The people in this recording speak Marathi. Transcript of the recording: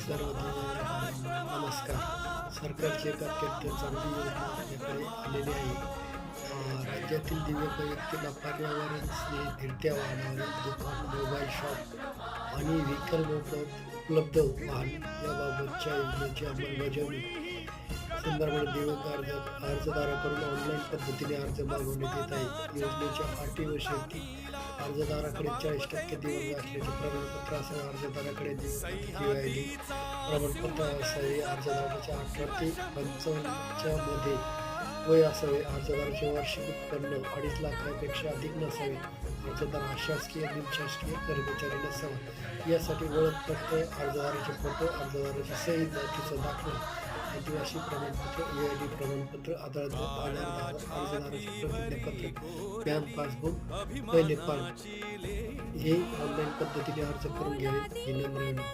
सर्व नमस्कार. सरकारची एक अत्यंत चांगली योजना आपल्याकडे आलेली आहे. राज्यातील दिव्यांग व्यक्तीला पर्यावरण स्नेही फिरत्या वाहनावरील दुकान, मोबाईल शॉप आणि व्हेकल मोफत उपलब्ध वाहन याबाबतच्या योजनेची अंमलबजावणी संदर्भात दिव्यांग अर्जदाराकडून ऑनलाईन पद्धतीने अर्ज मागवण्यात येत आहे. योजनेच्या अटी व शर्ती अर्जदाराकडे 40% दिव्यांग असल्याचे प्रमाणपत्र असावे. अर्जदाराकडे दिव्यांग प्रमाणपत्र असावे. अर्जदाराच्या 18 ते 55 मध्ये वय असावे. अर्जदाराचे वार्षिक उत्पन्न 2.5 लाखापेक्षा अधिक नसावे. अर्जदार हा शासकीय बिनशासकीय कर्मचारी नसावा. यासाठी ओळखपत्र, अर्जदाराचे फोटो, अर्जदाराची सही, जातीचा दाखला, आदिवासी प्रमाणपत्र, EID प्रमाणपत्र, आधार, अर्जदाराचे प्रतिज्ञापत्र, पॅन, पासबुक, पहिले पान हे ऑनलाईन पद्धतीने अर्ज करून घ्यावे ही नम्र विनंती.